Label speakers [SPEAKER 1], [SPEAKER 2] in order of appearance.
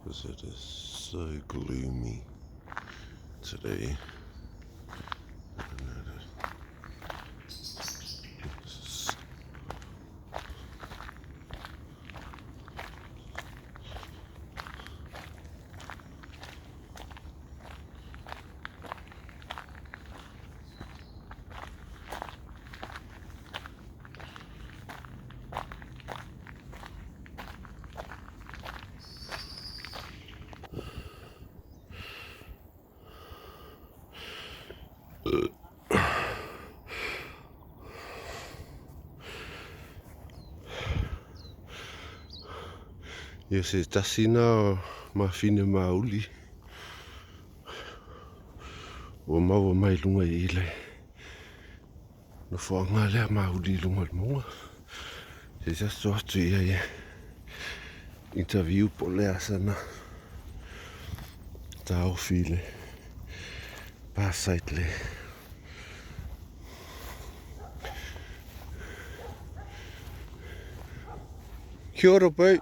[SPEAKER 1] because it is so gloomy today. Ia se tasina o mawhine mauli. Ua maua mai lunga I ilai. No whaanga lea mauli lunga I monga. Se sasto atu ia ia. Interview po lea sana. Ta ofile. Pasait le. Kia ora, pai.